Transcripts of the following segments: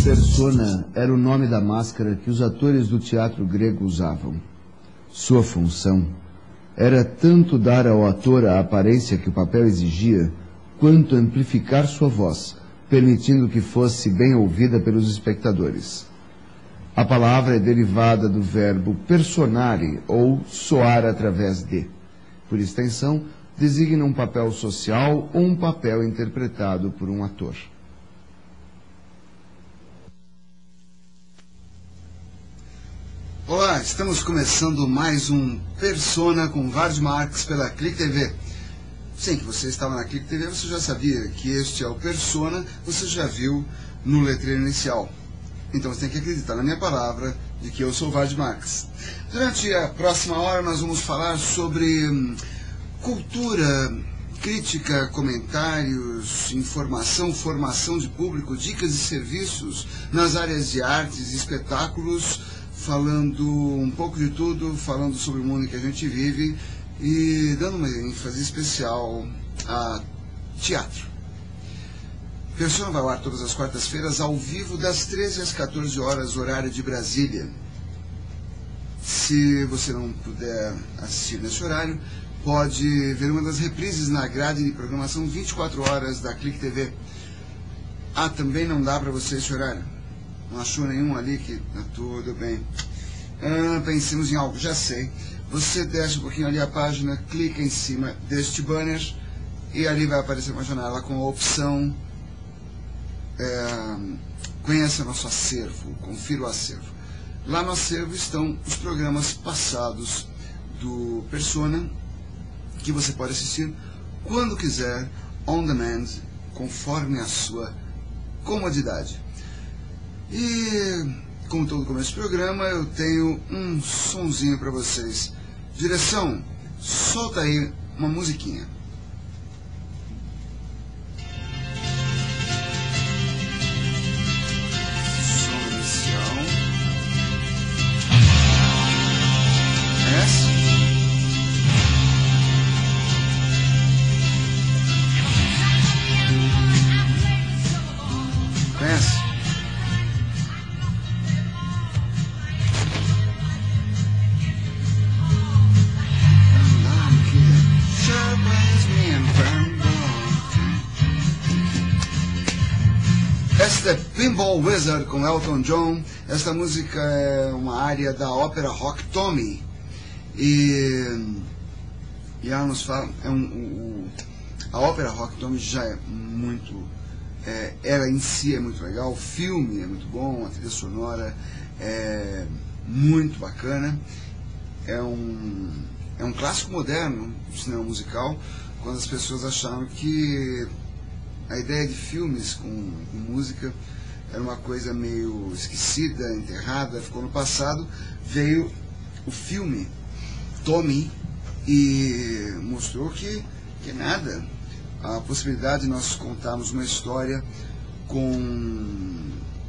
Persona era o nome da máscara que os atores do teatro grego usavam. Sua função era tanto dar ao ator a aparência que o papel exigia, quanto amplificar sua voz, permitindo que fosse bem ouvida pelos espectadores. A palavra é derivada do verbo personare, ou soar através de. Por extensão, designa um papel social ou um papel interpretado por um ator. Olá, estamos começando mais um Persona com Vard Marx pela Clique TV. Sim, que você estava na Clique TV, você já sabia que este é o Persona, você já viu no letreiro inicial. Então você tem que acreditar na minha palavra de que eu sou Vard Marx. Durante a próxima hora nós vamos falar sobre cultura, crítica, comentários, informação, formação de público, dicas e serviços nas áreas de artes e espetáculos, falando um pouco de tudo, falando sobre o mundo em que a gente vive e dando uma ênfase especial a teatro. Persona vai ao ar todas as quartas-feiras, ao vivo, das 13 às 14 horas, horário de Brasília. Se você não puder assistir nesse horário, pode ver uma das reprises na grade de programação 24 horas da Clique TV. Ah, também não dá para você esse horário? Não achou nenhum ali que tá tudo bem. Pensemos em algo, já sei. Você desce um pouquinho ali a página, clica em cima deste banner e ali vai aparecer uma janela com a opção conheça nosso acervo, confira o acervo. Lá no acervo estão os programas passados do Persona, que você pode assistir quando quiser, on demand, conforme a sua comodidade. E, como todo começo do programa, eu tenho um sonzinho para vocês. Direção, solta aí uma musiquinha. Som inicial. Conhece? Conhece? Esta é Pinball Wizard com Elton John. Esta música é uma área da ópera rock Tommy. E ela nos fala, a ópera rock Tommy já é muito, ela em si é muito legal, o filme é muito bom, a trilha sonora é muito bacana, é um clássico moderno do cinema musical, quando as pessoas acharam que a ideia de filmes com música era uma coisa meio esquecida, enterrada, ficou no passado. Veio o filme Tommy e mostrou que nada. A possibilidade de nós contarmos uma história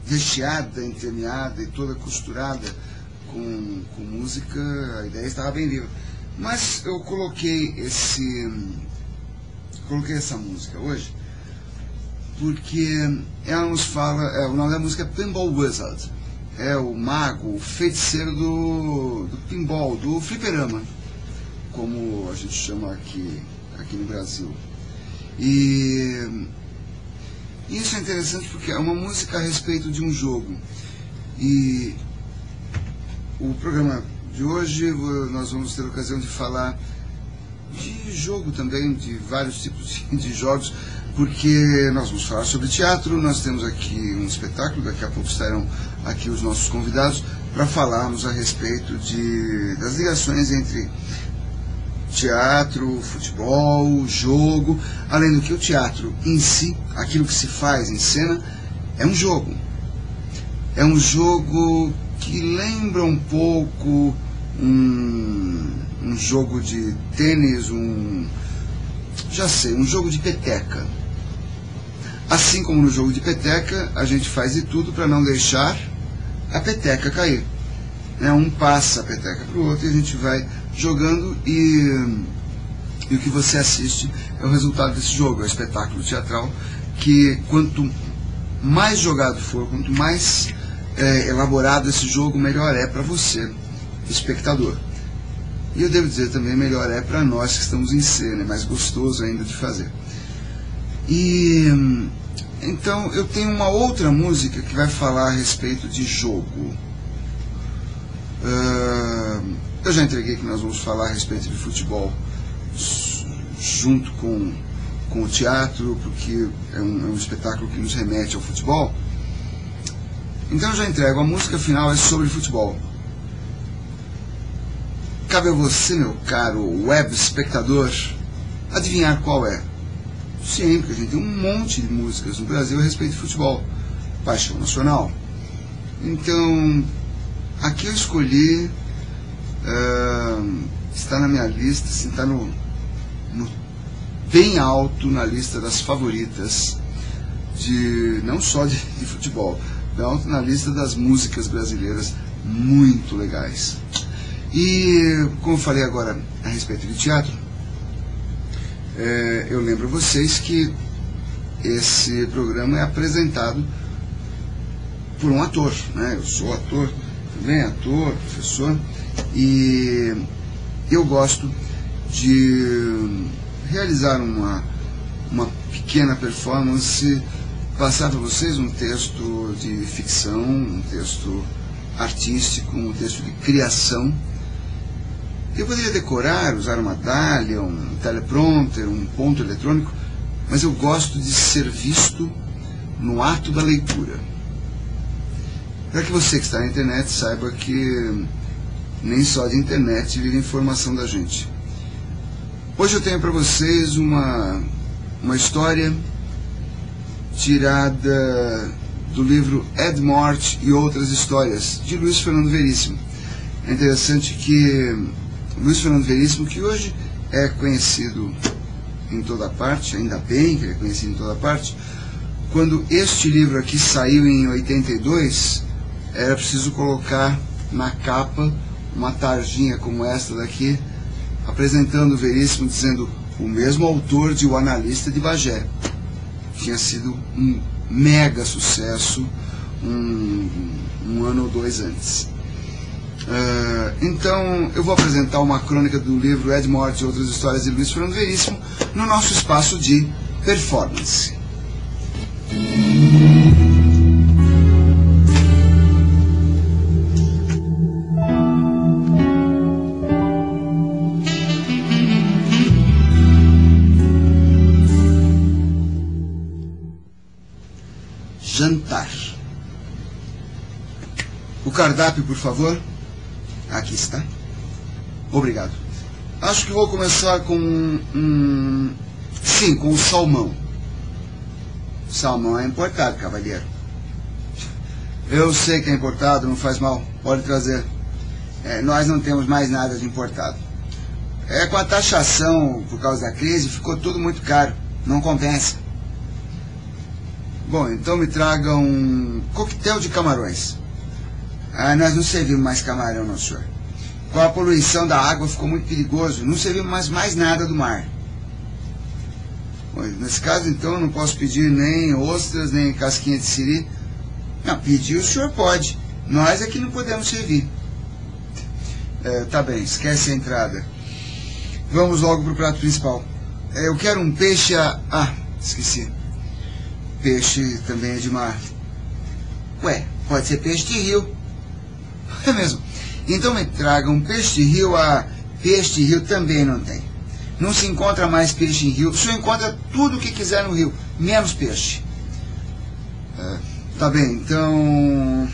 recheada, entremeada e toda costurada com música, a ideia estava bem viva. Mas eu coloquei essa música hoje porque ela nos fala, o nome da música é Pinball Wizard, é o mago, o feiticeiro do pinball, do fliperama, como a gente chama aqui no Brasil. E isso é interessante porque é uma música a respeito de um jogo. E o programa de hoje nós vamos ter a ocasião de falar de jogo também, de vários tipos de jogos, porque nós vamos falar sobre teatro, nós temos aqui um espetáculo, daqui a pouco estarão aqui os nossos convidados para falarmos a respeito das ligações entre teatro, futebol, jogo, além do que o teatro em si, aquilo que se faz em cena, é um jogo. É um jogo que lembra um pouco um jogo de tênis, um jogo de peteca. Assim como no jogo de peteca, a gente faz de tudo para não deixar a peteca cair. Um passa a peteca para o outro e a gente vai jogando e o que você assiste é o resultado desse jogo, é o espetáculo teatral, que quanto mais jogado for, quanto mais elaborado esse jogo, melhor é para você, espectador. E eu devo dizer também, melhor é para nós que estamos em cena, é mais gostoso ainda de fazer. E então eu tenho uma outra música que vai falar a respeito de jogo. Eu já entreguei que nós vamos falar a respeito de futebol junto com o teatro, porque é um espetáculo que nos remete ao futebol. Então eu já entrego, a música final é sobre futebol. Cabe a você, meu caro web espectador, adivinhar qual é. Sim, porque a gente tem um monte de músicas no Brasil a respeito de futebol, paixão nacional. Então, aqui eu escolhi, está na minha lista, assim, está bem alto na lista das favoritas, não só de futebol, bem alto na lista das músicas brasileiras muito legais. E, como eu falei agora a respeito de teatro, eu lembro a vocês que esse programa é apresentado por um ator, né? Eu sou ator, também ator, professor, e eu gosto de realizar uma pequena performance, passar para vocês um texto de ficção, um texto artístico, um texto de criação. Eu poderia decorar, usar uma dália, um teleprompter, um ponto eletrônico, mas eu gosto de ser visto no ato da leitura. Para que você que está na internet saiba que nem só de internet vive a informação da gente. Hoje eu tenho para vocês uma história tirada do livro Ed Mort e Outras Histórias, de Luiz Fernando Veríssimo. É interessante que Luiz Fernando Veríssimo, que hoje é conhecido em toda parte, ainda bem que ele é conhecido em toda parte, quando este livro aqui saiu em 82, era preciso colocar na capa uma tarjinha como esta daqui, apresentando o Veríssimo, dizendo o mesmo autor de O Analista de Bagé. Tinha sido um mega sucesso um ano ou dois antes. Então eu vou apresentar uma crônica do livro Ed Mort e Outras Histórias de Luiz Fernando Veríssimo no nosso espaço de performance. Jantar. O cardápio, por favor. Aqui está. Obrigado. Acho que vou começar com sim, com o salmão. Salmão é importado, cavalheiro. Eu sei que é importado, não faz mal. Pode trazer. Nós não temos mais nada de importado. Com a taxação por causa da crise, ficou tudo muito caro. Não compensa. Bom, então me traga um coquetel de camarões. Nós não servimos mais camarão, não, senhor. Com a poluição da água ficou muito perigoso. Não servimos mais nada do mar. Bom, nesse caso, então, eu não posso pedir nem ostras, nem casquinha de siri. Não, pedir o senhor pode. Nós é que não podemos servir. Tá bem, esquece a entrada. Vamos logo pro prato principal. Eu quero um peixe esqueci. Peixe também é de mar. Ué, pode ser peixe de rio. É mesmo. Então me traga um peixe de rio. Peixe de rio também não tem. Não se encontra mais peixe em rio. O senhor encontra tudo o que quiser no rio, menos peixe. Tá bem, então...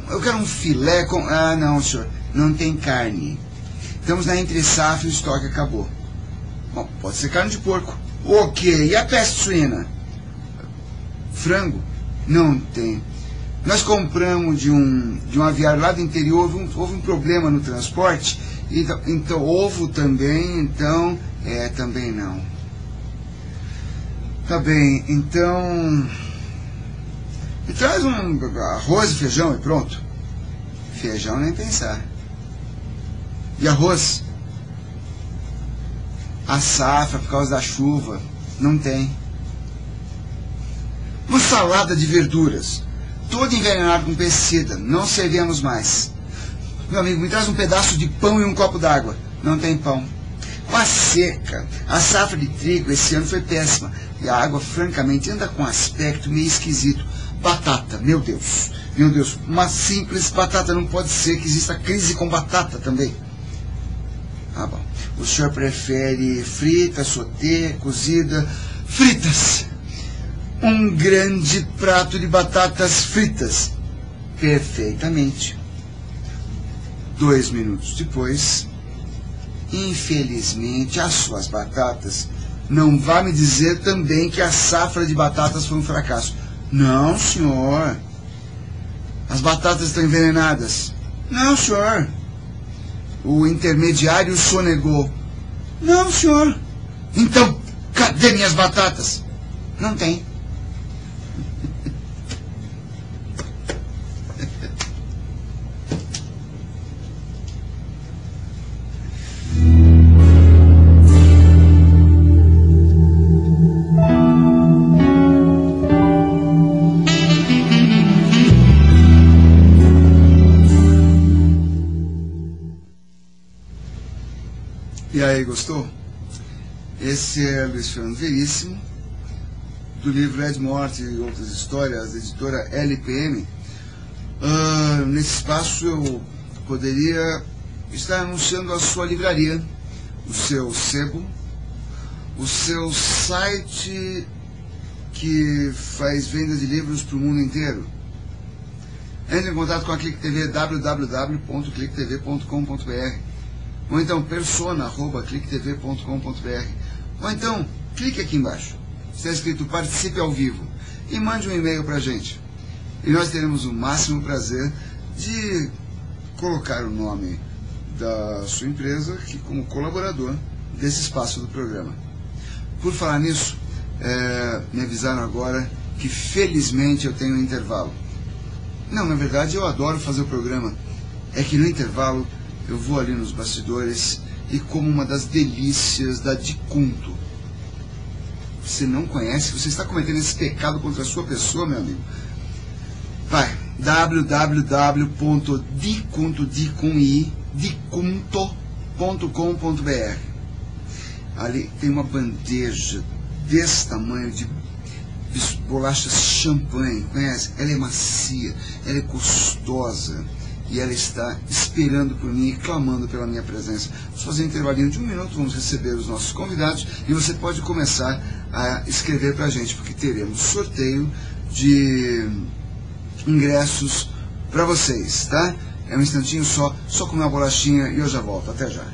eu quero um filé com... não, senhor. Não tem carne. Estamos na entre-safra e o estoque acabou. Bom, pode ser carne de porco. Ok, e a peste suína? Frango? Não tem. Nós compramos de um aviário lá do interior, houve um problema no transporte, então ovo também, então, também não. Tá bem, então... Me traz um arroz e feijão e pronto. Feijão nem pensar. E arroz? A safra, por causa da chuva, não tem. Uma salada de verduras, toda envenenada com pesticida, não servimos mais. Meu amigo, me traz um pedaço de pão e um copo d'água. Não tem pão. Com a seca, a safra de trigo esse ano foi péssima. E a água, francamente, anda com um aspecto meio esquisito. Batata, meu Deus, uma simples batata não pode ser que exista crise com batata também. Ah, bom. O senhor prefere frita, sauté, cozida? Fritas. Um grande prato de batatas fritas. Perfeitamente. 2 minutos depois, infelizmente, as suas batatas, não vá me dizer também que a safra de batatas foi um fracasso. Não, senhor. As batatas estão envenenadas. Não, senhor. O intermediário sonegou. Não, senhor. Então, cadê minhas batatas? Não tem. E aí, gostou? Esse é Luiz Fernando Veríssimo, do livro Ed Morte e Outras Histórias, da editora LPM. Nesse espaço eu poderia estar anunciando a sua livraria, o seu sebo, o seu site que faz venda de livros para o mundo inteiro. Entre em contato com a Clique TV, www.clicktv.com.br, ou então persona@clicktv.com.br, ou então clique aqui embaixo, está escrito participe ao vivo, e mande um e-mail para a gente, e nós teremos o máximo prazer de colocar o nome da sua empresa aqui como colaborador desse espaço do programa. Por falar nisso, me avisaram agora que felizmente eu tenho um intervalo. Não, na verdade eu adoro fazer o programa, é que no intervalo eu vou ali nos bastidores e como uma das delícias da Dicunto. Você não conhece? Você está cometendo esse pecado contra a sua pessoa, meu amigo? Vai, www.dicunto.com.br. Ali tem uma bandeja desse tamanho de bolachas champanhe, conhece? Ela é macia, ela é gostosa. E ela está esperando por mim e clamando pela minha presença. Vamos fazer um intervalinho de 1 minuto, vamos receber os nossos convidados e você pode começar a escrever para a gente, porque teremos sorteio de ingressos para vocês, tá? É um instantinho só comer uma bolachinha e eu já volto. Até já.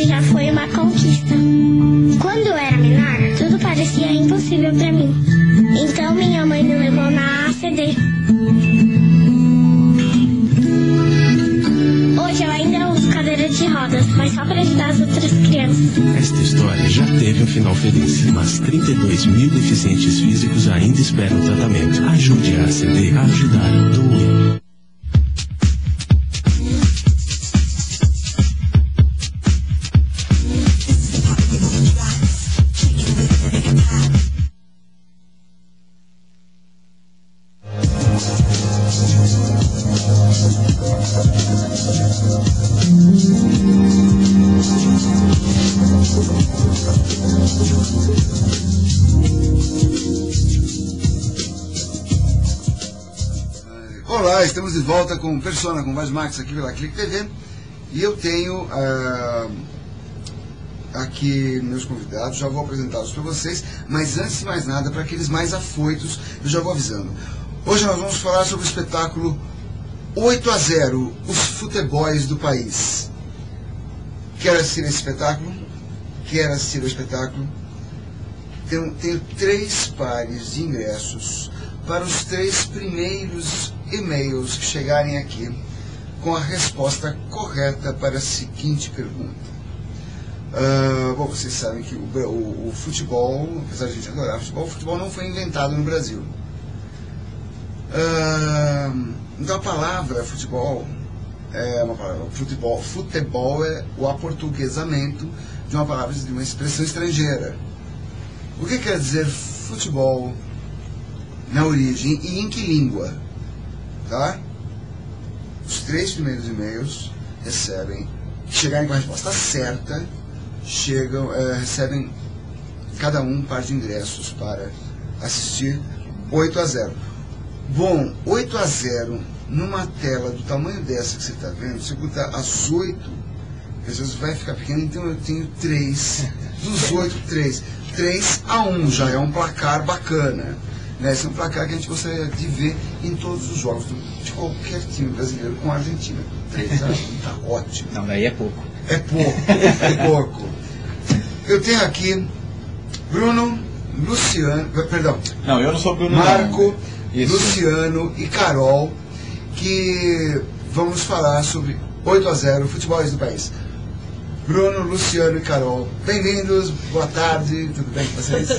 Já foi uma conquista. Quando eu era menor, tudo parecia impossível pra mim. Então minha mãe me levou na ACD. Hoje eu ainda uso cadeira de rodas, mas só pra ajudar as outras crianças. Esta história já teve um final feliz, mas 32 mil deficientes físicos ainda esperam tratamento. Ajude a ACD a ajudar. Doe. Olá, estamos de volta com Persona, com Vaz Max aqui pela Clique TV. E eu tenho aqui meus convidados, já vou apresentá-los para vocês, mas antes de mais nada, para aqueles mais afoitos, eu já vou avisando. Hoje nós vamos falar sobre o espetáculo 8-0, os futebols do país. Quer assistir esse espetáculo? Quer assistir o espetáculo? Tenho 3 pares de ingressos para os 3 primeiros e-mails que chegarem aqui com a resposta correta para a seguinte pergunta. Bom, vocês sabem que o futebol, apesar de a gente adorar futebol, o futebol não foi inventado no Brasil. Então a palavra futebol é uma palavra, futebol é o aportuguesamento de uma palavra, de uma expressão estrangeira. O que quer dizer futebol na origem e em que língua? Tá? Os 3 primeiros e-mails recebem, que chegarem com a resposta certa, recebem cada um par de ingressos para assistir 8-0. Bom, 8-0 numa tela do tamanho dessa que você está vendo, você botar às 8 Às vezes vai ficar pequeno, então eu tenho 3. Dos 8, 3. 3-1 já é um placar bacana. Né? Esse é um placar que a gente gostaria de ver em todos os jogos de qualquer time brasileiro com a Argentina. 3-1 tá ótimo. Não, daí é pouco. É pouco. Eu tenho aqui Bruno, Luciano, perdão. Não, eu não sou Bruno. Marco, não. Luciano e Carol, que vamos falar sobre 8-0 futebol do país. Bruno, Luciano e Carol, bem-vindos, boa tarde, tudo bem com vocês?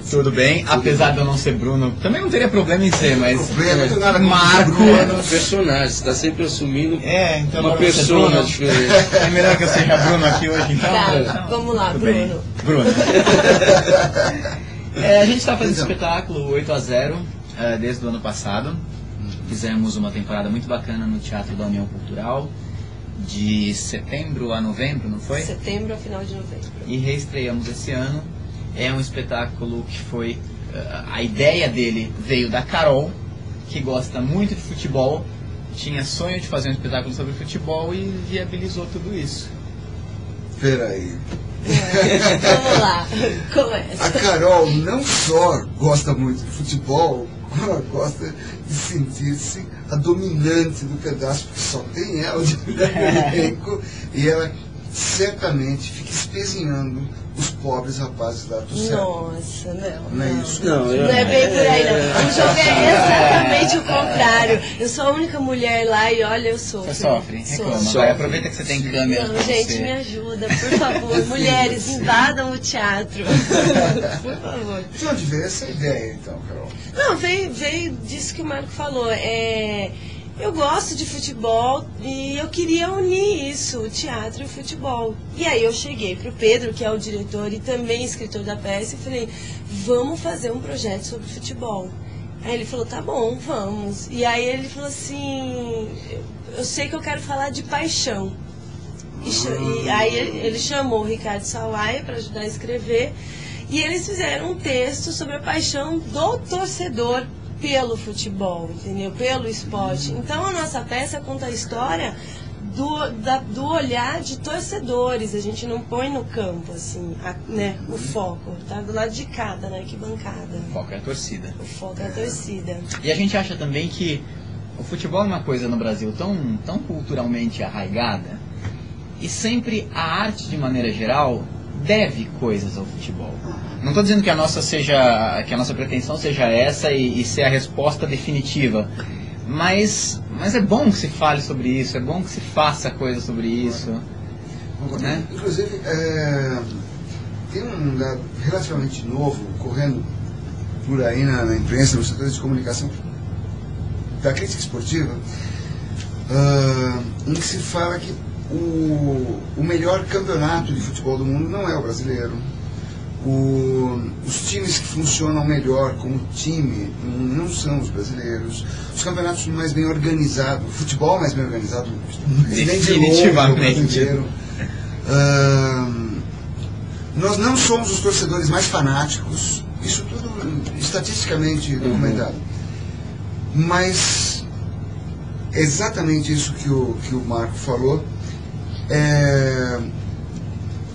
Tudo bem, apesar de eu não ser Bruno, também não teria problema em ser, mas Marco, personagem, você está sempre assumindo então uma persona diferente. É melhor que eu seja Bruno aqui hoje, então? Tá, vamos lá, tudo Bruno. Bruno. A gente está fazendo espetáculo 8-0 desde o ano passado. Fizemos uma temporada muito bacana no Teatro da União Cultural, de setembro a novembro, não foi? Setembro a final de novembro. E reestreamos esse ano. É um espetáculo que foi... a ideia dele veio da Carol, que gosta muito de futebol, tinha sonho de fazer um espetáculo sobre futebol e viabilizou tudo isso. Peraí. Vamos lá, começa. A Carol não só gosta muito de futebol, ela gosta de sentir-se a dominante do pedaço, porque só tem ela de elenco, e ela certamente fica espezinhando os pobres rapazes lá do céu. Nossa, Não é isso? Não, Não é bem por aí, não. O jogo é exatamente o contrário. Eu sou a única mulher lá e olha, eu sofro. Você sofre, reclama. Sofro. Vai, aproveita que você tem câmera. Não, gente, você... me ajuda, por favor. Mulheres, invadam o teatro. Por favor. De onde veio essa ideia, então, Carol? Não, veio disso que o Marco falou. Eu gosto de futebol e eu queria unir isso, o teatro e o futebol. E aí eu cheguei pro Pedro, que é o diretor e também escritor da peça, e falei, vamos fazer um projeto sobre futebol. Aí ele falou, tá bom, vamos. E aí ele falou assim, eu sei que eu quero falar de paixão. E aí ele chamou o Ricardo Sawaia para ajudar a escrever, e eles fizeram um texto sobre a paixão do torcedor pelo futebol, entendeu? Pelo esporte. Então a nossa peça conta a história do olhar de torcedores. A gente não põe no campo, assim, né, o foco. Tá do lado de cada, né, que bancada. O foco é a torcida. O foco é a torcida. E a gente acha também que o futebol é uma coisa no Brasil tão culturalmente arraigada, e sempre a arte, de maneira geral, deve coisas ao futebol. Não estou dizendo que a nossa pretensão seja essa e ser a resposta definitiva, mas é bom que se fale sobre isso, é bom que se faça coisa sobre isso. Né? Inclusive, tem um dado relativamente novo correndo por aí na imprensa, nos setores de comunicação da crítica esportiva, em que se fala que o melhor campeonato de futebol do mundo não é o brasileiro. Os times que funcionam melhor como time não são os brasileiros. Os campeonatos mais bem organizados, o futebol mais bem organizado, definitivamente. Nós não somos os torcedores mais fanáticos, isso tudo estatisticamente documentado. Mas exatamente isso que o Marco falou.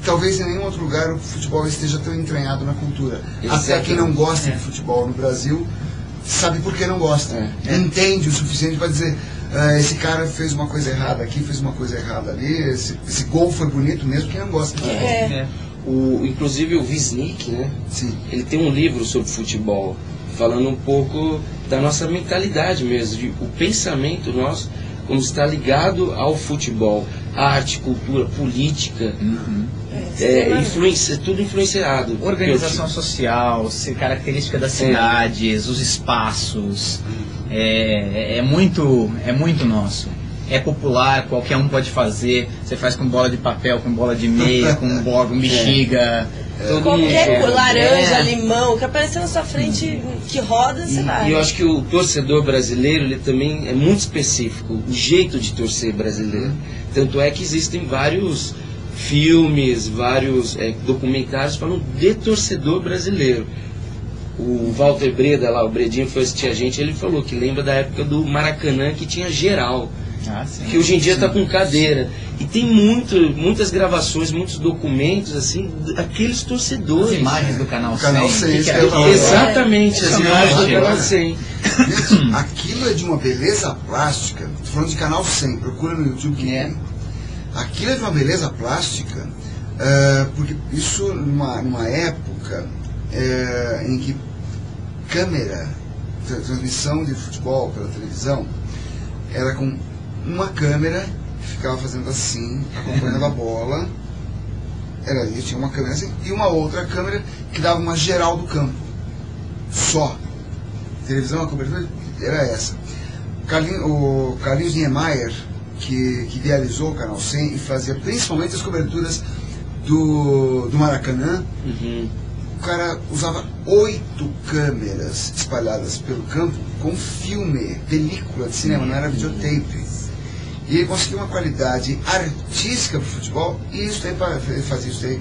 Talvez em nenhum outro lugar o futebol esteja tão entranhado na cultura. Exatamente. Até quem não gosta de futebol no Brasil sabe por que não gosta. Entende o suficiente para dizer, esse cara fez uma coisa errada aqui, fez uma coisa errada ali, esse gol foi bonito mesmo, quem não gosta de futebol. Inclusive o Wisnik, né? Sim. Ele tem um livro sobre futebol, falando um pouco da nossa mentalidade mesmo, o pensamento nosso, como está ligado ao futebol, arte, cultura, política, tudo influenciado. Organização social, característica das cidades, os espaços, é muito nosso. É popular, qualquer um pode fazer, você faz com bola de papel, com bola de meia, com bola, com bexiga. Qualquer cor, laranja, limão, que aparecer na sua frente, que roda, você vai. E eu acho que o torcedor brasileiro, ele também é muito específico, o jeito de torcer brasileiro. Tanto é que existem vários filmes, vários documentários falando de torcedor brasileiro. O Walter Breda lá, o Bredinho foi assistir a gente, ele falou que lembra da época do Maracanã, que tinha geral. sim. Que hoje em dia está com cadeira. E tem muitas gravações, muitos documentos, assim, aqueles torcedores. As imagens do Canal 100. Canal 100, Exatamente, as imagens do Canal 100. Gente, aquilo é de uma beleza plástica. Tô falando de Canal 100, procura no YouTube que tem. Aquilo é de uma beleza plástica, porque isso numa época em que câmera, transmissão de futebol pela televisão, era com uma câmera que ficava fazendo assim, acompanhando a bola, era ali, tinha uma câmera assim, e uma outra câmera que dava uma geral do campo. Só. Televisão, a cobertura era essa. O Carlinhos Niemeyer, que idealizou o Canal 100 e fazia principalmente as coberturas do Maracanã, o cara usava 8 câmeras espalhadas pelo campo com filme, película de cinema, não era videotape. E ele conseguiu uma qualidade artística para o futebol, e isso aí, ele fazia isso aí,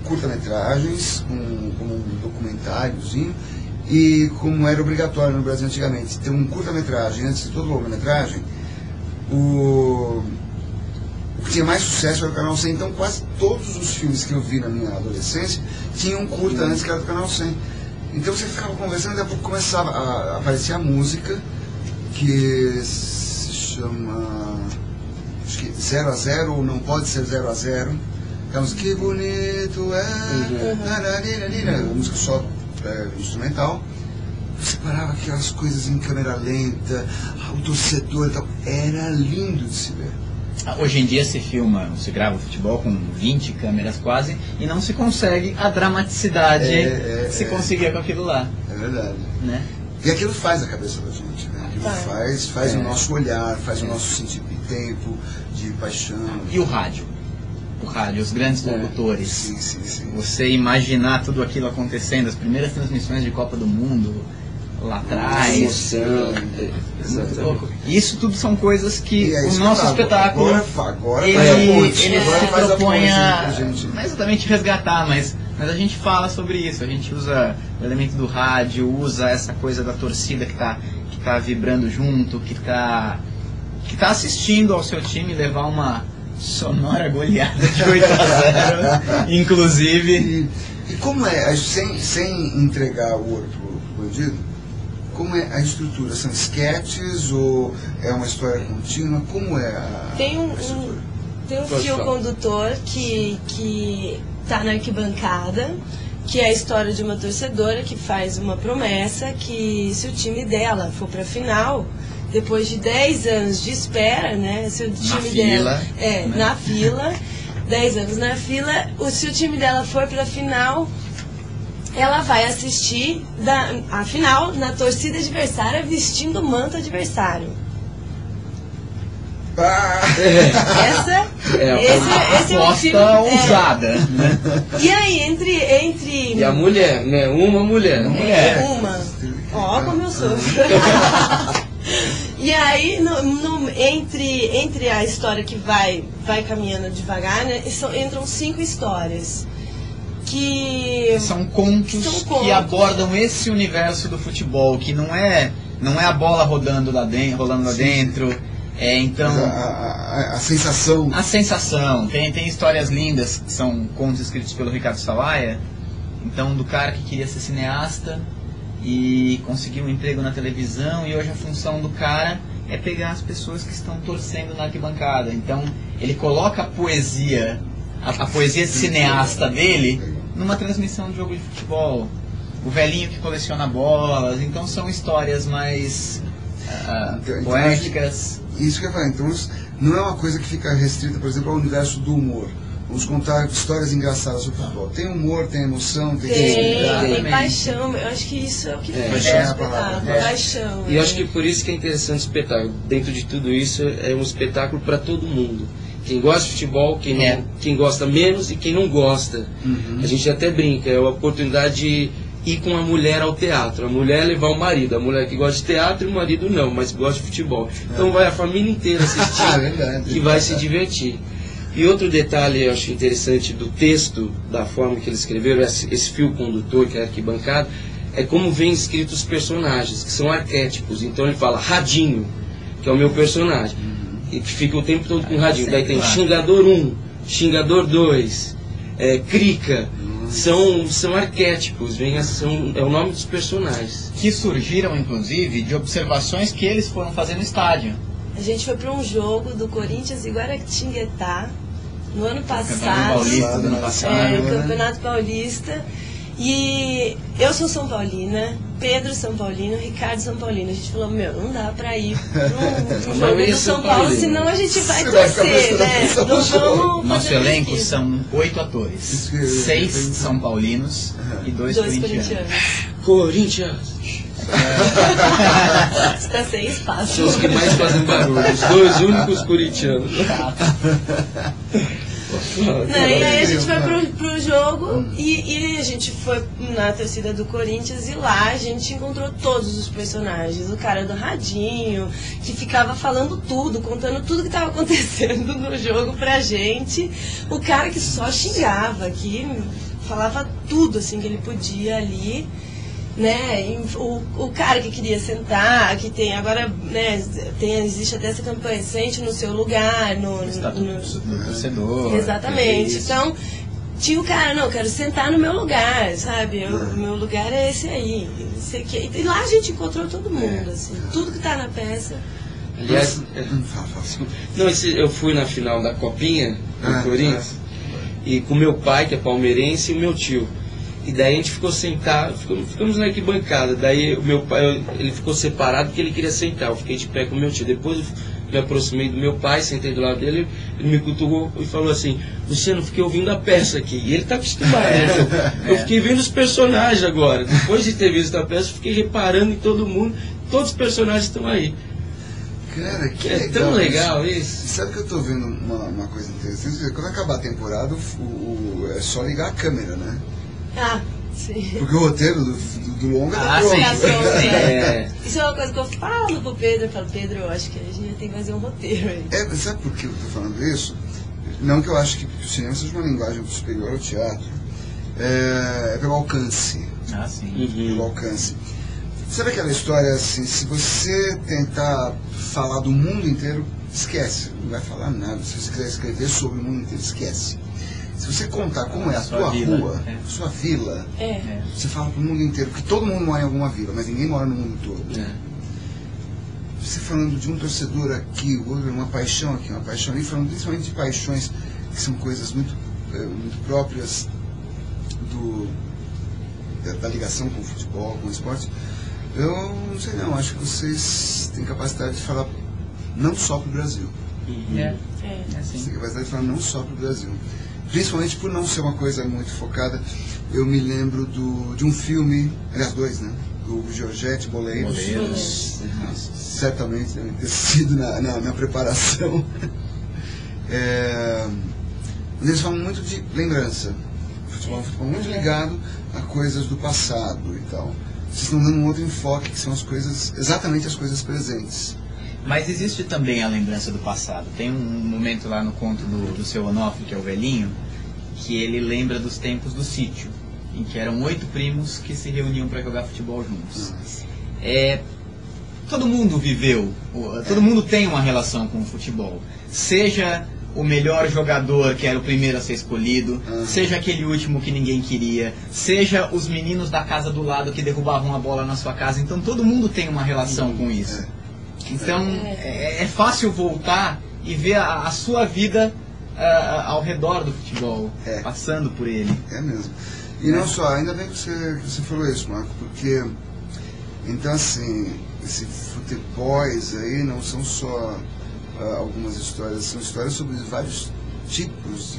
curta-metragens, como um documentáriozinho, e como era obrigatório no Brasil antigamente, ter um curta-metragem antes de toda longa-metragem, o que tinha mais sucesso era o Canal 100. Então quase todos os filmes que eu vi na minha adolescência tinham um curta antes que era do Canal 100. Então você ficava conversando e daqui a pouco começava a aparecer a música, que se chama, acho que 0 a 0 ou Não Pode Ser 0 a 0. Aquela música, que bonito é, a música só instrumental. Você parava aquelas coisas em câmera lenta, o torcedor e tal, era lindo de se ver. Hoje em dia se filma, se grava futebol com 20 câmeras quase, e não se consegue a dramaticidade que se conseguia com aquilo lá. É verdade. Né? E aquilo faz a cabeça da gente, né? Aquilo faz o nosso olhar, faz o nosso sentir de tempo, de paixão. E o rádio? O rádio, os grandes locutores. Sim. Você imaginar tudo aquilo acontecendo, as primeiras transmissões de Copa do Mundo lá atrás. Emoção. Isso tudo são coisas que E é o isso nosso que espetáculo agora ele se faz a propõe ponte a pra gente. não é exatamente resgatar, mas a gente fala sobre isso. A gente usa o elemento do rádio, usa essa coisa da torcida que tá vibrando junto, que tá assistindo ao seu time levar uma sonora goleada de 8 a 0, inclusive. E como é, sem entregar o ouro pro bandido, como é a estrutura? São sketches ou é uma história contínua? Como é a estrutura? Tem um fio condutor que tá na arquibancada, que é a história de uma torcedora que faz uma promessa que se o time dela for pra final, depois de 10 anos de espera, né? Se o time dela na fila, 10 anos na fila, se o time dela for pra final, ela vai assistir a final na torcida adversária vestindo o manto adversário. Esse é um filme ousada, né? E aí, entre... E a mulher, né? Uma mulher. Ó, como eu sou. E aí, entre a história que vai caminhando devagar, né? Entram 5 histórias. Que são contos que abordam esse universo do futebol, que não é a bola rolando lá dentro. Então a sensação. A sensação. Tem histórias lindas que são contos escritos pelo Ricardo Salaia. Então, do cara que queria ser cineasta e conseguiu um emprego na televisão, e hoje a função do cara é pegar as pessoas que estão torcendo na arquibancada. Então, ele coloca a poesia de cineasta dele numa transmissão de jogo de futebol. O velhinho que coleciona bolas. Então são histórias mais poéticas. Isso que eu ia falar. Então não é uma coisa que fica restrita, por exemplo, ao universo do humor. Vamos contar histórias engraçadas sobre futebol. Tem humor, tem emoção, tem paixão. Eu acho que isso é o que fecha o espetáculo. Paixão. E eu acho que por isso que é interessante o espetáculo. Dentro de tudo isso, é um espetáculo para todo mundo. Quem gosta de futebol, quem gosta menos e quem não gosta. A gente até brinca, é a oportunidade de ir com a mulher ao teatro. A mulher levar o marido. A mulher que gosta de teatro e o marido não, mas gosta de futebol. Então vai a família inteira assistir e vai se divertir. E outro detalhe eu acho interessante do texto, da forma que eles escreveram, esse fio condutor que é arquibancada, é como vem escritos os personagens, que são arquétipos. Então ele fala Radinho, que é o meu personagem. E que fica o tempo todo com o radinho. Daí tem xingador 1, xingador 2, crica. São arquétipos, é o nome dos personagens. Que surgiram, inclusive, de observações que eles foram fazer no estádio. A gente foi para um jogo do Corinthians e Guaratinguetá no ano passado. Campeonato Paulista. E eu sou São Paulina, Pedro São Paulino, Ricardo São Paulino. A gente falou, não dá pra ir pro jogo do São Paulo, senão a gente vai torcer, né? Nosso elenco são 8 atores, 6 São Paulinos e 2 corintianos. Corinthians! Está sem espaço. São os que mais fazem barulho, os 2 únicos corintianos. E aí a gente foi pro jogo e a gente foi na torcida do Corinthians e lá a gente encontrou todos os personagens. O cara do radinho, que ficava falando tudo, contando tudo que estava acontecendo no jogo pra gente. O cara que só xingava, que falava tudo assim que ele podia ali. Né? O cara que queria sentar, que tem agora, né, existe até essa campanha, sente no seu lugar, no torcedor. Exatamente. Então, tinha o cara, não, eu quero sentar no meu lugar, sabe? O meu lugar é esse aí. E lá a gente encontrou todo mundo, assim, tudo que tá na peça. Aliás, eu fui na final da Copinha do Corinthians, e com meu pai, que é palmeirense, e o meu tio. E daí a gente ficou sentado, ficamos na arquibancada. Daí o meu pai, ele ficou separado porque ele queria sentar. Eu fiquei de pé com o meu tio. Depois eu me aproximei do meu pai, sentei do lado dele, ele me cutucou e falou assim, Luciano, fiquei ouvindo a peça aqui. E ele tá acostumado, né? Eu fiquei vendo os personagens agora. Depois de ter visto a peça, eu fiquei reparando em todo mundo. Todos os personagens estão aí. Cara, que é legal, tão legal isso. Sabe que eu tô vendo uma coisa interessante? Quando acabar a temporada, é só ligar a câmera, né? Sim. Porque o roteiro do longa tá pronto. Isso é uma coisa que eu falo pro Pedro. Eu falo, Pedro, eu acho que a gente tem que fazer um roteiro aí. Sabe por que eu tô falando isso? Não que eu acho que o cinema seja uma linguagem superior ao teatro. É pelo alcance. Sim. Pelo alcance. Sabe aquela história assim, se você tentar falar do mundo inteiro, esquece. Não vai falar nada. Se você quiser escrever sobre o mundo inteiro, esquece. Se você contar como é a tua rua, sua vila, você fala pro mundo inteiro, porque todo mundo mora em alguma vila, mas ninguém mora no mundo todo. Você falando de um torcedor aqui, uma paixão aqui, uma paixão ali, falando principalmente de paixões que são coisas muito próprias da ligação com o futebol, com o esporte. Eu não sei não, acho que vocês têm capacidade de falar não só pro Brasil. Vocês têm capacidade de falar não só pro Brasil. Principalmente por não ser uma coisa muito focada. Eu me lembro de um filme, aliás, 2, né? Do Georgette Boleiros. Certamente deve ter sido na preparação. Eles falam muito de lembrança. O futebol é um futebol muito ligado a coisas do passado e tal. Vocês estão dando um outro enfoque, que são as coisas, exatamente as coisas presentes. Mas existe também a lembrança do passado. Tem um momento lá no conto do seu Onofre, que é o velhinho, que ele lembra dos tempos do sítio, em que eram 8 primos que se reuniam para jogar futebol juntos. Todo mundo viveu, todo mundo tem uma relação com o futebol. Seja o melhor jogador, que era o primeiro a ser escolhido, seja aquele último que ninguém queria, seja os meninos da casa do lado que derrubavam a bola na sua casa. Então todo mundo tem uma relação com isso. Então é fácil voltar e ver a sua vida ao redor do futebol, passando por ele. É mesmo. E não só, ainda bem que você falou isso, Marco, porque então assim, esse futebols aí não são só algumas histórias, são histórias sobre vários tipos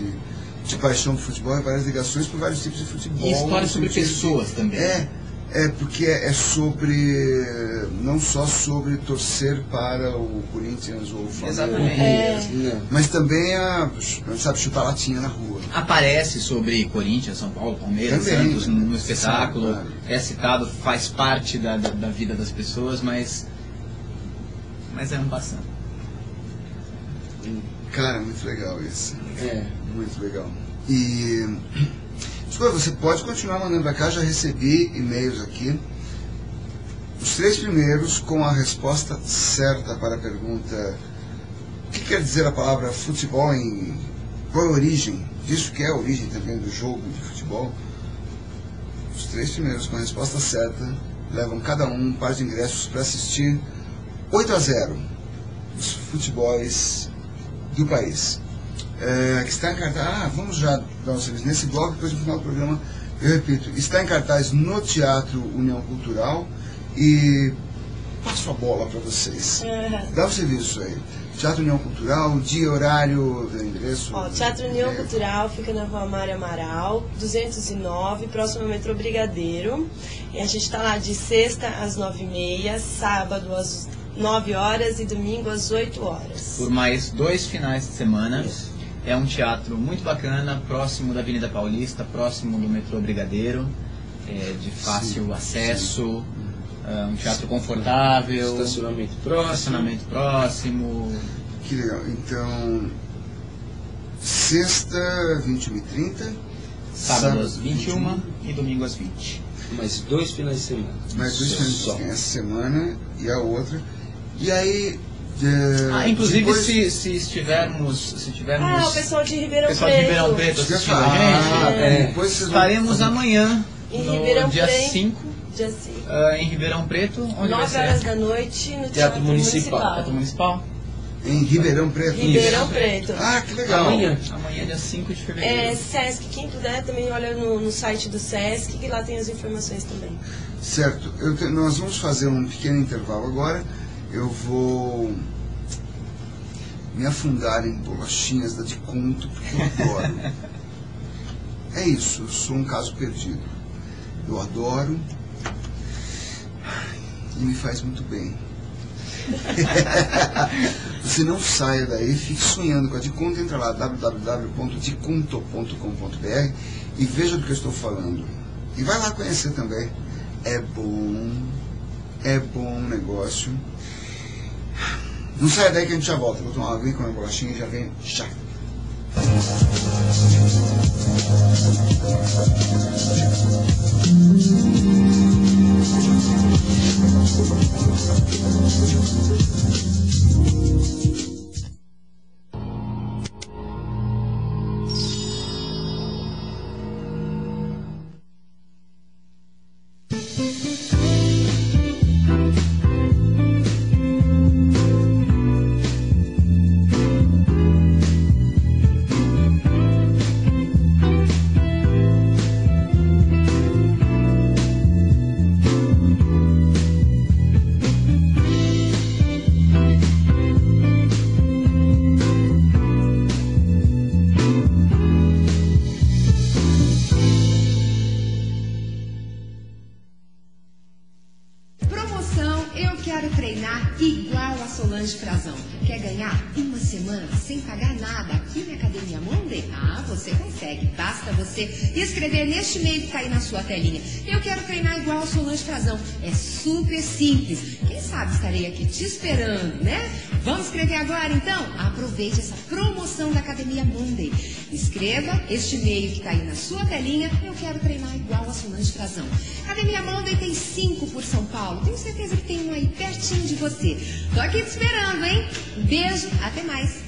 de paixão por futebol e várias ligações por vários tipos de futebol. E histórias sobre pessoas também. Porque é sobre, não só sobre torcer para o Corinthians ou o Flamengo, mas também sabe, chutar latinha na rua. Aparece sobre Corinthians, São Paulo, Palmeiras, também, Santos no espetáculo, claro. É citado, faz parte da vida das pessoas, mas é um passando. Cara, muito legal isso. Muito legal. E você pode continuar mandando pra cá, já recebi e-mails aqui. Os 3 primeiros com a resposta certa para a pergunta: o que quer dizer a palavra futebol qual é a origem? Disso que é a origem também do jogo de futebol. Os 3 primeiros com a resposta certa levam cada um par de ingressos para assistir 8-0 os futebols do país. Que está em cartaz. Vamos já dar um serviço nesse bloco, depois no final do programa eu repito. Está em cartaz no Teatro União Cultural e passo a bola para vocês. Dá o serviço aí. Teatro União Cultural, dia, horário, endereço. Teatro União Cultural fica na Rua Mário Amaral, 209, próximo ao metrô Brigadeiro. E a gente está lá de sexta às 9h30, sábado às 9 horas e domingo às 8 horas. Por mais 2 finais de semana. Isso. É um teatro muito bacana, próximo da Avenida Paulista, próximo do metrô Brigadeiro, de fácil acesso. Um teatro confortável, estacionamento próximo. Que legal. Então, sexta, 21h30. Sábado às 21 e domingo às 20. Mais 2 finais de semana. Mais 2 finais de semana. Essa semana e a outra. E aí... inclusive depois... se tivermos o pessoal de Ribeirão Preto. Assistindo a gente, estaremos amanhã, no dia 5. Em Ribeirão Preto, onde 9 horas da noite, no Teatro Municipal. Em Ribeirão Preto? Ribeirão Preto. Que legal. Amanhã, dia 5 de fevereiro. Sesc, quem puder também olha no site do Sesc, que lá tem as informações também. Certo. Nós vamos fazer um pequeno intervalo agora. Eu vou me afundar em bolachinhas da de conto, porque eu adoro. É isso, eu sou um caso perdido. Eu adoro e me faz muito bem. Você não saia daí, fique sonhando com a de conto, entra lá www.deconto.com.br e veja do que eu estou falando. E vai lá conhecer também. É bom o negócio. Não saia daí que a gente já volta. Vou tomar uma aguinha com uma bolachinha e já vem já. Quer ganhar uma semana sem pagar nada aqui na Academia Monday? Você consegue. Basta você escrever neste e-mail que está aí na sua telinha. Eu quero treinar igual a Solange Frazão. É super simples. Quem sabe estarei aqui te esperando, né? Vamos escrever agora, então? Aproveite essa promoção da Academia Monday. Escreva este e-mail que está aí na sua telinha. Eu quero treinar igual a Solange Frazão. Academia Monday tem 5 por São Paulo. Tenho certeza que tem um aí pertinho de você. Tô aqui te esperando, hein? Um beijo, até mais.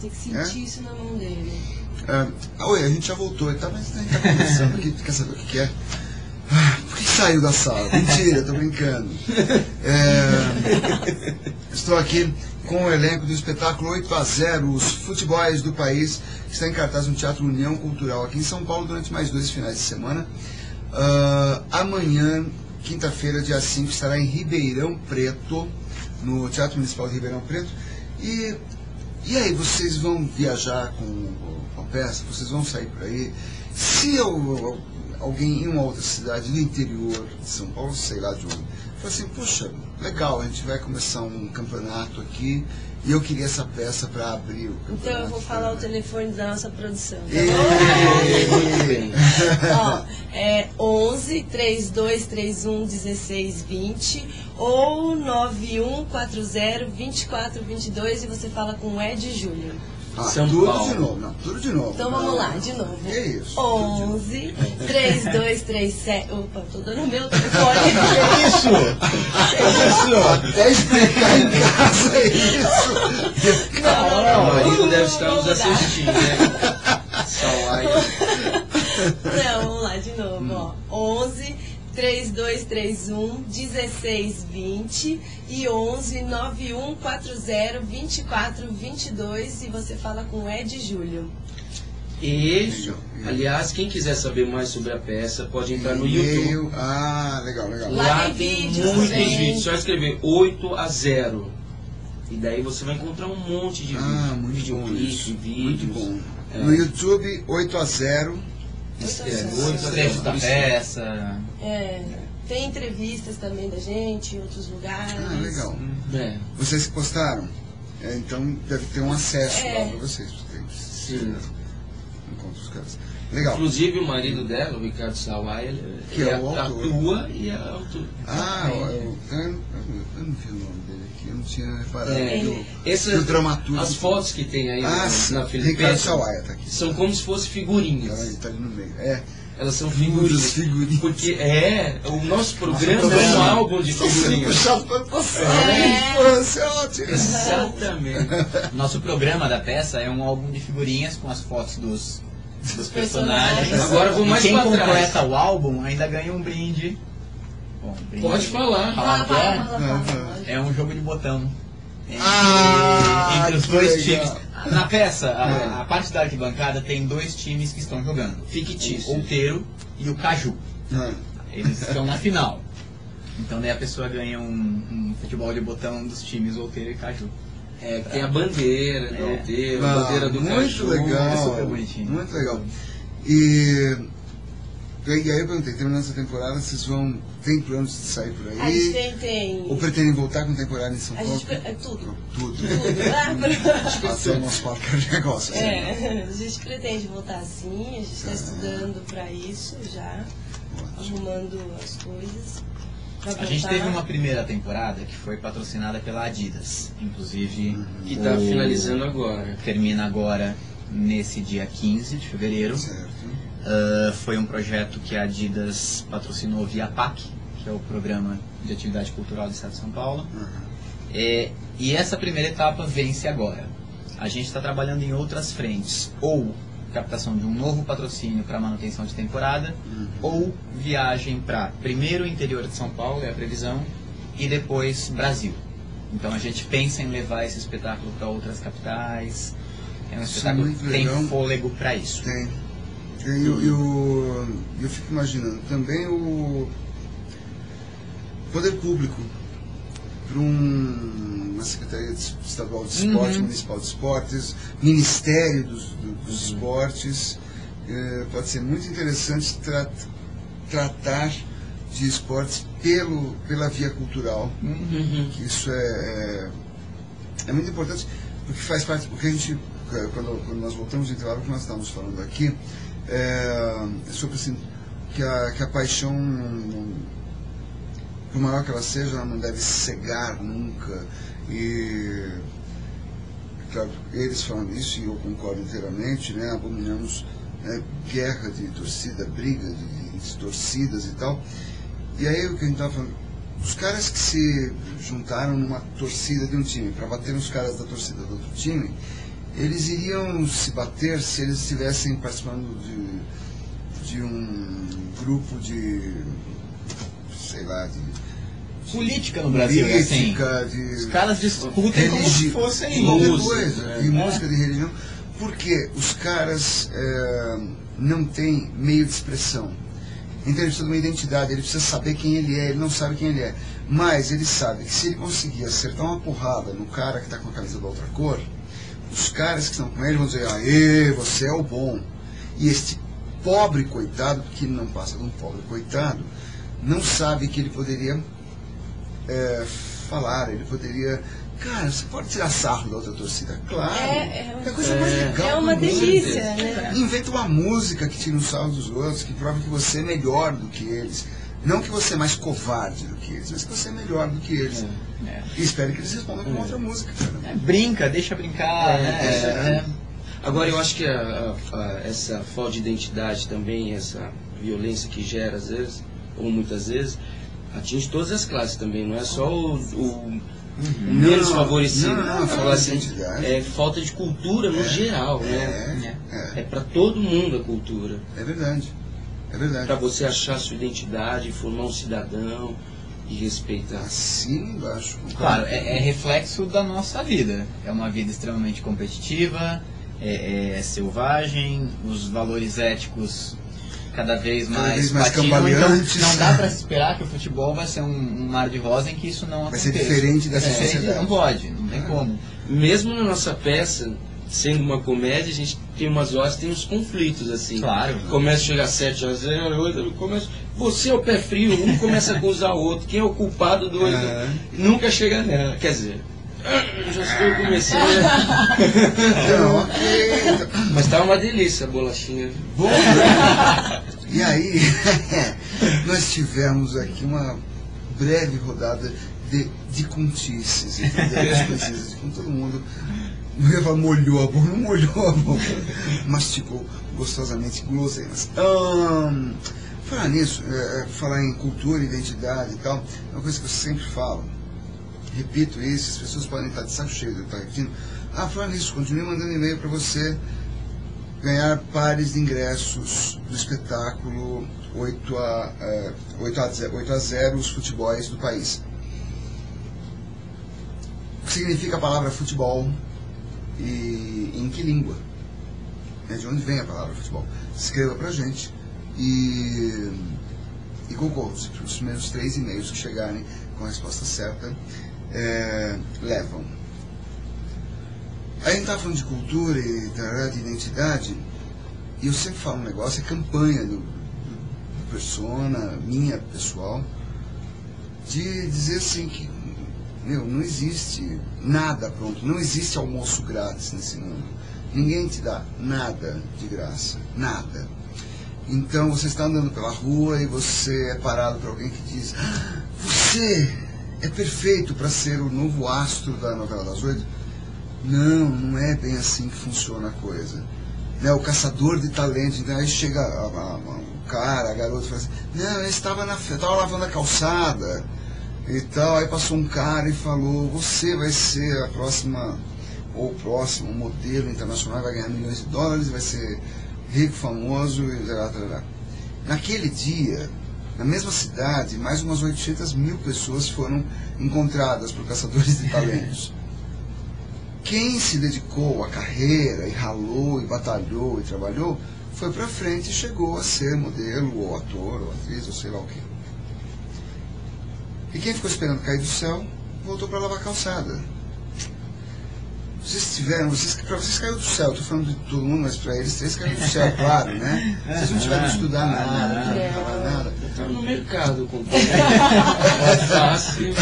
Tem que sentir isso na mão dele. Oi, a gente já voltou, mas a gente tá conversando aqui, quer saber o que é? Por que você saiu da sala. Mentira, tô brincando. Estou aqui com o elenco do espetáculo 8-0, os futebols do país, que está em cartaz no Teatro União Cultural aqui em São Paulo durante mais 2 finais de semana. Amanhã, quinta-feira, dia 5, estará em Ribeirão Preto, no Teatro Municipal de Ribeirão Preto. E aí, vocês vão viajar com a peça? Vocês vão sair por aí? Se alguém em uma outra cidade do interior de São Paulo, sei lá de onde, fala assim, poxa, legal, a gente vai começar um campeonato aqui e eu queria essa peça para abrir o campeonato. Então eu vou falar o telefone da nossa produção. Muito bem. Ó, é 11 3231 1620 ou 9140 2422 e você fala com o Ed Júnior. São tudo Paulo. de novo, não, tudo de novo. Então vamos lá, de novo. Que isso? 11 3237. Opa, tô dando o meu telefone. Até explicar em casa isso. O marido deve estar nos assistindo, né? Não, vamos lá, de novo, ó. 11 3231 1620 e 11 9140 2422 e você fala com o Ed Júlio. E, aliás, quem quiser saber mais sobre a peça, pode entrar no YouTube. Legal. Lá tem muitos também. vídeos, só escrever 8-0. E daí você vai encontrar um monte de vídeos. Muito bom isso. Vídeos. Muito bom. No YouTube, 8-0. Trechos da peça. Tem entrevistas também da gente em outros lugares. Legal. É. Vocês que postaram, então deve ter um acesso lá para vocês. Sim. Encontra os caras. Legal. Inclusive o marido dela, o Ricardo Sawai, ele Que é o autor. atua e é autor. Eu não vi o nome dele aqui, eu não tinha reparado. Essas, do dramaturgo. as fotos que tem aí na Ricardo Filipeta Sawai tá aqui. são como se fossem figurinhas. Tá ali no meio. Elas são figurinhas. Porque o nosso programa é um álbum de figurinhas. Puxado para você. Infância, ótimo. Exatamente. Nosso programa da peça é um álbum de figurinhas com as fotos dos personagens. Agora eu vou mais quem pra trás. completa o álbum ainda ganha um brinde. Bom, brinde. Pode falar. É um jogo de botão. Ah, Entre os que dois legal. times. Na peça, a parte da arquibancada tem dois times que estão jogando. Fictício. O Outeiro e o Caju. Eles estão na final. Então daí a pessoa ganha um futebol de botão dos times Outeiro e Caju. Tem a bandeira do Outeiro, a bandeira do muito Caju. legal. É super bonitinho. Muito legal. E aí eu perguntei, terminando essa temporada, vocês tem planos de sair por aí? A gente tem. Ou pretendem voltar com temporada em São A Paulo? gente, tudo. Tudo. Tudo. É o nosso próprio negócio. A gente pretende voltar assim, a gente está estudando para isso já, arrumando as coisas. A gente teve uma primeira temporada que foi patrocinada pela Adidas, inclusive. Que está finalizando agora. Termina agora nesse dia 15 de fevereiro. Certo. Foi um projeto que a Adidas patrocinou via PAC, que é o Programa de Atividade Cultural do Estado de São Paulo. E essa primeira etapa vence agora. A gente está trabalhando em outras frentes, ou captação de um novo patrocínio para manutenção de temporada, ou viagem para primeiro o interior de São Paulo, é a previsão, e depois Brasil. Então a gente pensa em levar esse espetáculo para outras capitais. É um espetáculo que tem fôlego para isso. Tem. Eu fico imaginando também o poder público para uma Secretaria Estadual de Esporte, Municipal de Esportes, Ministério dos Esportes. Pode ser muito interessante tratar de esportes pela via cultural. Que isso é muito importante, porque faz parte, porque a gente, quando nós voltamos de intervalo, que nós estávamos falando aqui, sobre assim, que a paixão, por maior que ela seja, ela não deve cegar nunca. E, claro, eles falam isso e eu concordo inteiramente, né? Abominamos guerra de torcida, briga de torcidas e tal. E aí o que a gente estava falando, os caras que se juntaram numa torcida de um time para bater nos caras da torcida do outro time, eles iriam se bater se eles estivessem participando de um grupo de sei lá, de política no Brasil, política, assim. Os caras discutem como se fossem qualquer coisa, de música, de religião, porque os caras não têm meio de expressão. Então ele precisa de uma identidade, ele precisa saber quem ele é, ele não sabe quem ele é. Mas ele sabe que se ele conseguir acertar uma porrada no cara que está com a camisa da outra cor, os caras que estão com ele vão dizer, aê, você é o bom. E este pobre coitado, porque ele não passa de um pobre coitado, não sabe que ele poderia falar, ele poderia... Cara, você pode tirar sarro da outra torcida, claro. É a coisa mais legal. É uma delícia, né? Inventa uma música que tira o sarro dos outros, que prova que você é melhor do que eles. Não que você é mais covarde do que eles, mas que você é melhor do que eles. E espero que eles respondam com outra música, cara. Brinca, deixa brincar, né? Agora, eu acho que essa falta de identidade também, essa violência que gera às vezes, ou muitas vezes, atinge todas as classes também, não é só o menos favorecido. Não, falar assim, é falta de cultura no geral, né? É para todo mundo a cultura. É verdade. É verdade. Para você achar a sua identidade, formar um cidadão e respeitar. Sim, embaixo. Claro, é reflexo da nossa vida. É uma vida extremamente competitiva, é selvagem, os valores éticos cada vez mais cambaleantes. Então, não dá para esperar que o futebol vai ser um mar de rosa em que isso não aconteça. Vai ser diferente dessa sociedade. Não pode, não tem como. Mesmo na nossa peça, sendo uma comédia, a gente tem umas horas, tem uns conflitos, assim. Claro. Começa a chegar 7-0, outro começa... Você é o pé frio, um começa a acusar o outro. Quem é o culpado do outro? Nunca chega nela. Quer dizer, já estou começando. Mas tá uma delícia a bolachinha. Bom, e aí, nós tivemos aqui uma breve rodada de contices, com todo mundo. Molhou a boca, não molhou a boca, mastigou gostosamente guloseimas. Falar nisso, falar em cultura, identidade e tal, é uma coisa que eu sempre falo, repito isso, as pessoas podem estar de saco cheio de eu estar repetindo. Falar nisso, continue mandando e-mail para você ganhar pares de ingressos do espetáculo 8-0 os futebols do país. O que significa a palavra futebol? E em que língua? De onde vem a palavra futebol? Escreva pra gente e concorra. Os primeiros 3 e-mails que chegarem com a resposta certa levam. Aí a gente tá falando de cultura e de identidade, e eu sempre falo um negócio, é campanha do persona, minha pessoal, de dizer assim que não existe nada pronto, não existe almoço grátis nesse mundo. Ninguém te dá nada de graça, nada. Então você está andando pela rua e você é parado por alguém que diz: você é perfeito para ser o novo astro da novela das 8. Não é bem assim que funciona a coisa. O caçador de talentos. Então aí chega o cara, a garota, fala assim: não, eu estava lavando a calçada e tal, aí passou um cara e falou: você vai ser a próxima, ou o próximo modelo internacional, vai ganhar milhões de dólares, vai ser rico, famoso, e tal. Naquele dia, na mesma cidade, mais umas 800 mil pessoas foram encontradas por caçadores de talentos. Quem se dedicou à carreira, e ralou, e batalhou, e trabalhou, foi pra frente e chegou a ser modelo, ou ator, ou atriz, ou sei lá o quê. E quem ficou esperando cair do céu, voltou para lavar a calçada. Para vocês caiu do céu, estou falando de todo mundo, mas para eles 3 caíram do céu, claro, né? Vocês não tiveram que estudar nada, não tiveram que falar nada. Estou no mercado, companheiro. É fácil.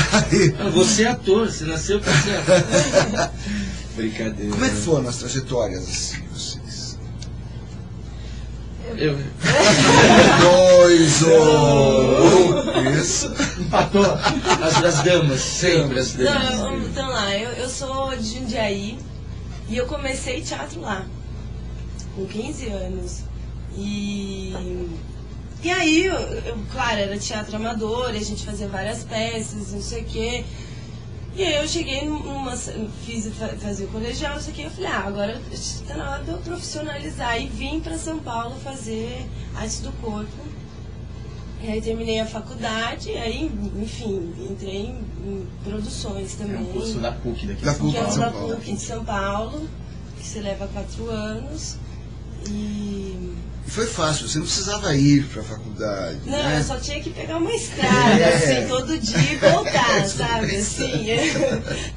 Você é ator, você nasceu para ser ator. Brincadeira. Como é que foram as trajetórias assim, vocês? 2 ou isso. Empatou. As damas, sempre as damas. Não, então lá, eu sou de Jundiaí e eu comecei teatro lá, com 15 anos. E aí, claro, era teatro amador, a gente fazia várias peças, não sei o quê. E aí eu cheguei fazia o colegial, não sei o quê, eu falei, agora está na hora de eu profissionalizar. E vim para São Paulo fazer arte do corpo. E aí terminei a faculdade, aí, enfim, entrei em produções também. É um curso da PUC daqui Da de São PUC, Que é Paulo. o da São Paulo. PUC de São Paulo, que se leva 4 anos. E E foi fácil, você não precisava ir para a faculdade, não, né? eu só tinha que pegar uma estrada, assim, todo dia e voltar, sabe? Assim,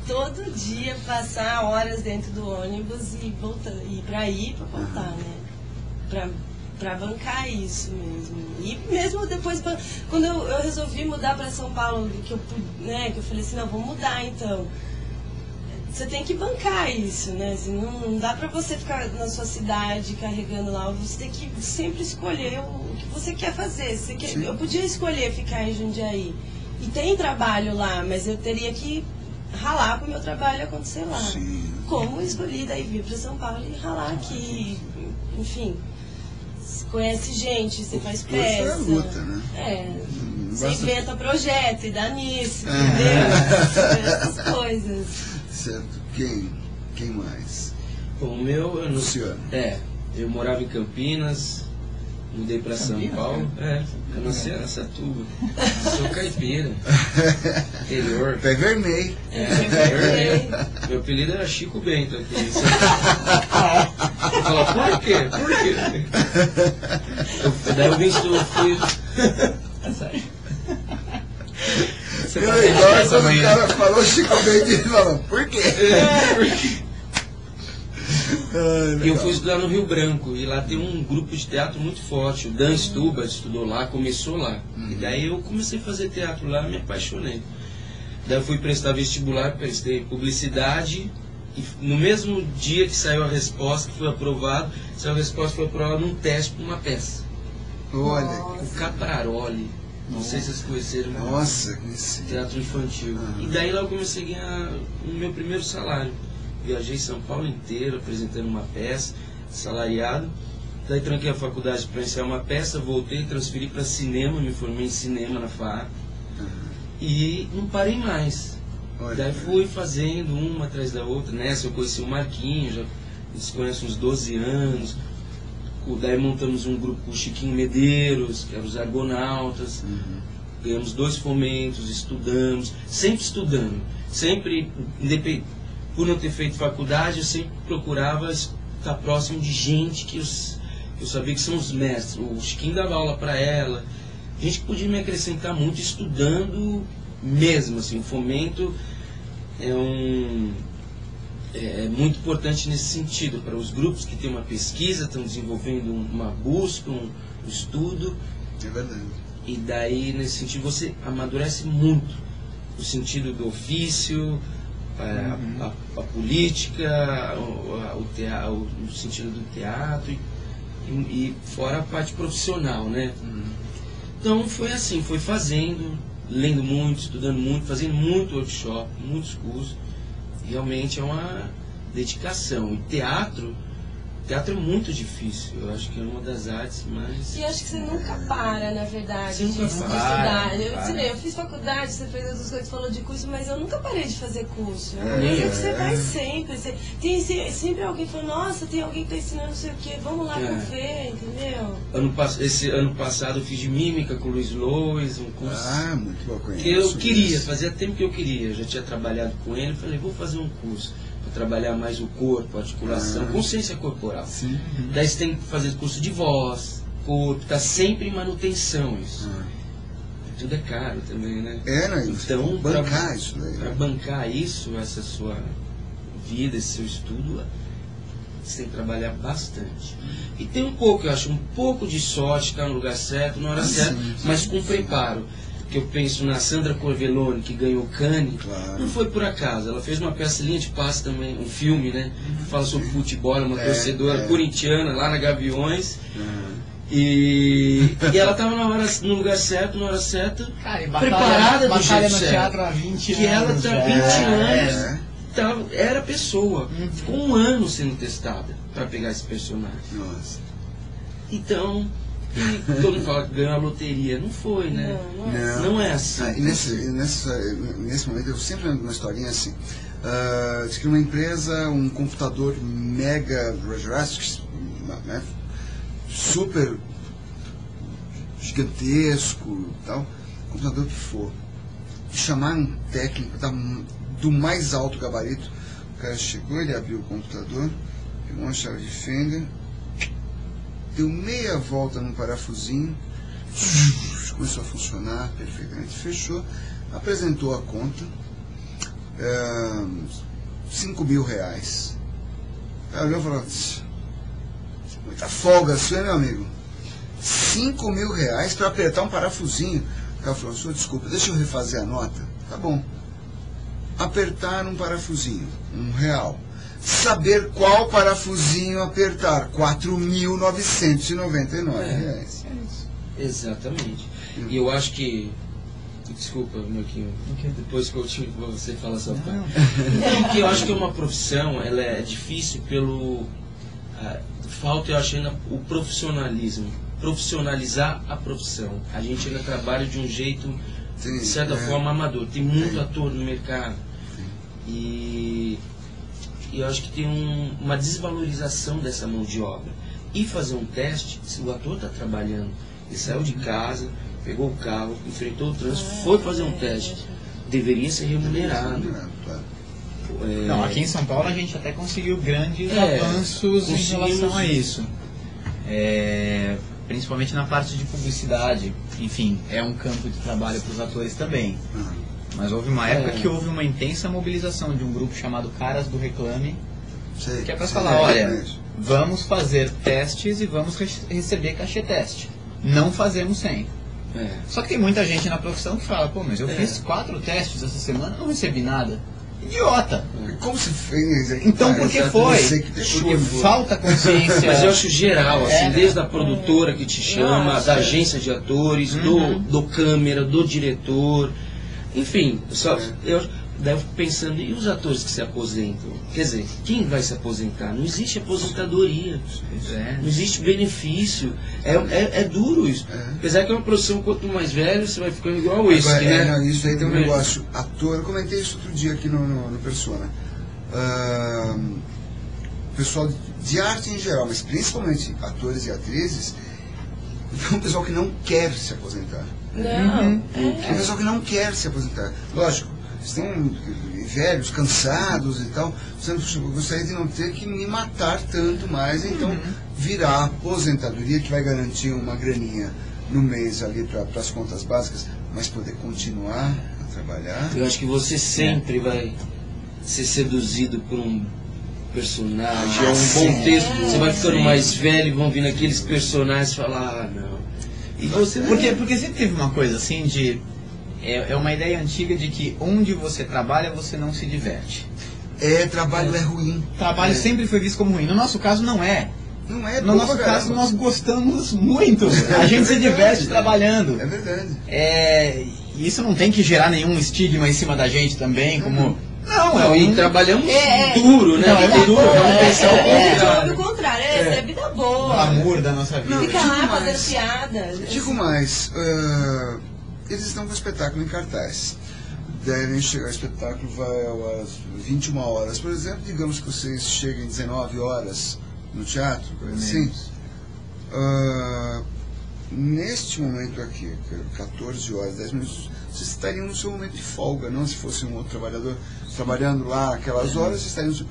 todo dia passar horas dentro do ônibus e voltar, e pra voltar, né? Pra bancar isso mesmo. E mesmo depois, quando eu resolvi mudar pra São Paulo, que eu falei assim, não, vou mudar então. Você tem que bancar isso, né? Assim, não dá pra você ficar na sua cidade carregando lá. Você tem que sempre escolher o que você quer fazer. Eu podia escolher ficar em Jundiaí. E tem trabalho lá, mas eu teria que ralar pro meu trabalho acontecer lá. Sim. Como eu escolhi daí vir pra São Paulo e ralar aqui. Enfim, você conhece gente, você faz Foi a peça. luta, né? Você Basta- inventa projeto e dá nisso, entendeu? Essas coisas. Certo. Quem mais? Bom, o meu, eu não Luciano. eu morava em Campinas, mudei pra São Campinas, Paulo. Eu nasci em Araçatuba. Sou caipira. Interior. Pé vermelho. Vermelho. Meu apelido era Chico Bento aqui. Você fala, por quê? Por quê? Daí eu fui. É sério. Você Eu tá igual vendo essa quando o manhã? cara falou Chico Bento, ele falou, por quê? E eu fui estudar no Rio Branco, e lá tem um grupo de teatro muito forte. O Dan Stuba estudou lá, começou lá. E daí eu comecei a fazer teatro lá, me apaixonei. Daí eu fui prestar vestibular, prestei publicidade, e no mesmo dia que saiu a resposta, que foi aprovado, saiu a resposta, foi aprovado num teste para uma peça. Olha, O Capraroli, não sei se vocês conheceram. nossa, conheci. Teatro infantil. E daí lá eu comecei a ganhar o meu primeiro salário. Viajei São Paulo inteiro apresentando uma peça, salariado. Daí tranquei a faculdade para ensinar uma peça, voltei, transferi para cinema, me formei em cinema na FAA. E não parei mais. Olha, Daí fui fazendo uma atrás da outra. Nessa eu conheci o Marquinhos, já se conhece uns 12 anos. Daí montamos um grupo com o Chiquinho Medeiros, que eram os Argonautas. Ganhamos 2 fomentos, estudamos, sempre estudando. Sempre, por não ter feito faculdade, eu sempre procurava estar próximo de gente que eu sabia que são os mestres. O Chiquinho dava aula para ela. Gente que podia me acrescentar muito estudando mesmo. Assim, o fomento é muito importante nesse sentido, para os grupos que têm uma pesquisa, estão desenvolvendo uma busca, um estudo. É verdade. E daí, nesse sentido, você amadurece muito o sentido do ofício, a política, o sentido do teatro e fora a parte profissional, né? Então foi assim, foi fazendo, lendo muito, estudando muito, fazendo muito workshop, muitos cursos. Realmente é uma dedicação. E teatro é muito difícil. Eu acho que é uma das artes mais... E acho que você nunca para, na verdade, Você nunca de para, estudar. Eu fiz faculdade, você fez outras coisas, falou de curso, mas eu nunca parei de fazer curso. É uma Nem coisa eu. que você vai sempre. Tem sempre alguém que fala, nossa, tem alguém que está ensinando não sei o quê, vamos lá ver, entendeu? Esse ano passado eu fiz de mímica com o Luiz Lois, um curso Ah, muito bom, conheço. que eu queria, fazia tempo que eu queria. Eu já tinha trabalhado com ele, falei, vou fazer um curso para trabalhar mais o corpo, a articulação, consciência corporal. Sim. Daí você tem que fazer curso de voz, corpo, tá sempre em manutenção isso. Tudo é caro também, né? Né? Então, bancar isso daí. Para bancar isso, essa sua vida, esse seu estudo, você tem que trabalhar bastante. E tem um pouco, eu acho, um pouco de sorte, estar no lugar certo, na hora certa, mas com preparo. Que eu penso na Sandra Corvelloni, que ganhou o Cannes, não foi por acaso. Ela fez uma peça Linha de Passe também, um filme, né? Que fala sobre futebol, uma torcedora corintiana lá na Gaviões. E ela estava no lugar certo, na hora certa, Cara, preparada do batalha jeito no certo. teatro há 20 Que ela anos. tá 20 anos, era pessoa. Ficou 1 ano sendo testada para pegar esse personagem. Nossa. Então, todo mundo fala que ganhou a loteria. Não foi, né? Não é assim. E nesse momento eu sempre lembro uma historinha assim. Diz que uma empresa, um computador mega, né, super gigantesco e tal, computador que for. Chamaram um técnico do mais alto gabarito. O cara chegou, ele abriu o computador, pegou uma chave de fenda, deu meia volta num parafusinho, começou a funcionar perfeitamente, fechou, apresentou a conta, R$5.000. Aí olhou e falou, muita folga sua, meu amigo. R$5.000 para apertar um parafusinho. O cara falou, senhor, desculpa, deixa eu refazer a nota. Tá bom. Apertar um parafusinho, R$1. Saber qual parafusinho apertar, R$4.999. Exatamente. E eu acho que... Desculpa, Marquinhos, depois que eu tive você falar sua parte. Porque eu acho que é uma profissão, ela é difícil pelo... falta, eu acho, ainda o profissionalismo. Profissionalizar a profissão. A gente ainda trabalha de um jeito, de certa forma, amador. Tem muito ator no mercado. E eu acho que tem uma desvalorização dessa mão de obra. E fazer um teste, se o ator está trabalhando, ele saiu de casa, pegou o carro, enfrentou o trânsito, foi fazer um teste, deveria ser remunerado. Não, aqui em São Paulo a gente até conseguiu grandes avanços em relação a isso. Principalmente na parte de publicidade. Enfim, é um campo de trabalho para os atores também. Mas houve uma época que houve uma intensa mobilização de um grupo chamado Caras do Reclame, que é para falar, olha, vamos fazer testes e vamos receber cachê teste. Não fazemos sem. Só que tem muita gente na profissão que fala, pô, mas eu fiz 4 testes essa semana e não recebi nada. Idiota! Como se fez? Então por que foi? Porque falta consciência. Mas eu acho geral, assim, desde a produtora que te chama, da agência de atores, do câmera, do diretor, enfim, eu fico pensando, e os atores que se aposentam? Quer dizer, quem vai se aposentar? Não existe aposentadoria, não existe benefício, é duro isso. Apesar que é uma profissão, quanto mais velho, você vai ficando igual esse, né? Não, isso aí tem um negócio, ator, eu comentei isso outro dia aqui no Persona. Pessoal de arte em geral, mas principalmente atores e atrizes, é um pessoal que não quer se aposentar. É um pessoal que não quer se aposentar. Lógico, estão velhos, cansados e tal. Eu gostaria de não ter que me matar tanto mais, então virar aposentadoria que vai garantir uma graninha no mês ali para as contas básicas, mas poder continuar a trabalhar. Eu acho que você sempre vai ser seduzido por um personagem, um bom texto. Você vai ficando mais velho e vão vindo aqueles personagens e falar, não. E você, porque sempre teve uma coisa assim de... É uma ideia antiga de que onde você trabalha, você não se diverte. Trabalho é ruim. Trabalho sempre foi visto como ruim. No nosso caso, não é. Não é. No nosso caso, nós gostamos muito. A gente se diverte trabalhando. É verdade. E isso não tem que gerar nenhum estigma em cima da gente também, como... Não, e trabalhamos duro, né? É duro, vamos pensar o contrário, essa é vida boa. O amor da nossa vida. Fica lá fazendo piada. Digo mais, eles estão com o espetáculo em cartaz. Devem chegar, o espetáculo vai às 21 horas, por exemplo. Digamos que vocês cheguem 19 horas no teatro, coisa assim. Neste momento aqui, 14 horas, 10 minutos, vocês estariam no seu momento de folga, não se fosse um outro trabalhador trabalhando lá aquelas horas, vocês estariam no seu...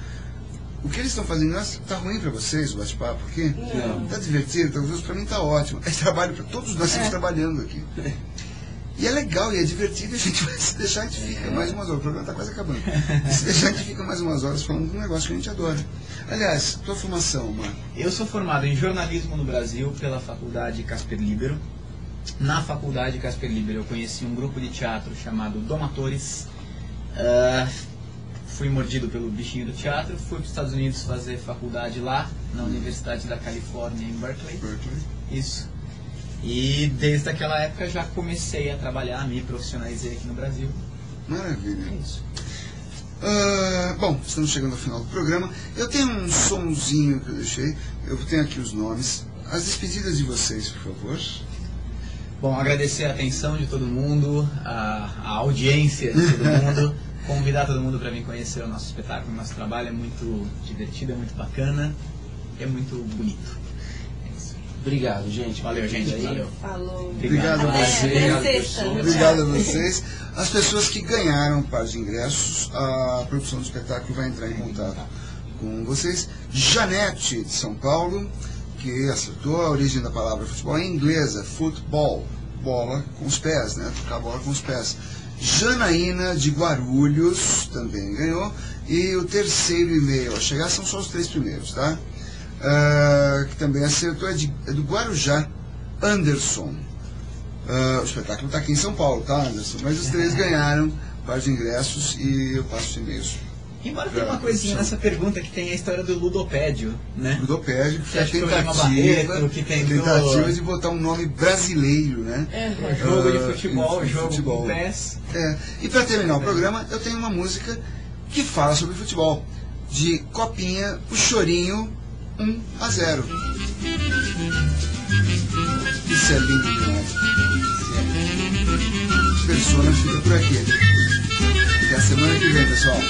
O que eles estão fazendo, está ruim para vocês o bate-papo aqui? Está divertido, para mim está ótimo. É trabalho para todos nós, estamos trabalhando aqui. E é legal, e é divertido, a gente vai se deixar, a gente fica mais umas horas, o programa está quase acabando. Se deixar, a gente fica mais umas horas falando de um negócio que a gente adora. Aliás, tua formação, Marco? Eu sou formado em jornalismo no Brasil pela Faculdade Casper Libero. Na Faculdade Casper Libero eu conheci um grupo de teatro chamado Domatores. Fui mordido pelo bichinho do teatro, fui para os Estados Unidos fazer faculdade lá, na Universidade da Califórnia, em Berkeley. Isso. E desde aquela época já comecei a trabalhar, me profissionalizei aqui no Brasil. Maravilha. É isso. Bom, estamos chegando ao final do programa. Eu tenho um sonzinho que eu deixei. Eu tenho aqui os nomes. As despedidas de vocês, por favor. Bom, agradecer a atenção de todo mundo, a audiência de todo mundo. Convidar todo mundo para vir conhecer o nosso espetáculo. O nosso trabalho é muito divertido, é muito bacana, é muito bonito. É isso. Obrigado, gente. Valeu, gente. Valeu. Falou. Obrigado a vocês. Até sexta. Obrigado a vocês. As pessoas que ganharam pares de ingressos, a produção do espetáculo vai entrar em contato com vocês. Janete, de São Paulo, que acertou. A origem da palavra futebol em inglês é football, bola com os pés, né? Tocar a bola com os pés. Janaína, de Guarulhos, também ganhou. E o terceiro e-mail a chegar são só os 3 primeiros, tá? Que também acertou é do Guarujá, Anderson. O espetáculo está aqui em São Paulo, tá, Anderson? Mas os 3 ganharam par de ingressos e eu passo os e-mails. Embora tenha uma coisinha nessa pergunta que tem a história do ludopédio, né? Ludopédio, que é a que tentativa de botar um nome brasileiro, né? Jogo de futebol, jogo com pés. E para terminar o programa, eu tenho uma música que fala sobre futebol. De Copinha, o Chorinho, 1-0. Isso é lindo demais. Persona fica por aqui. Até a semana que vem, pessoal.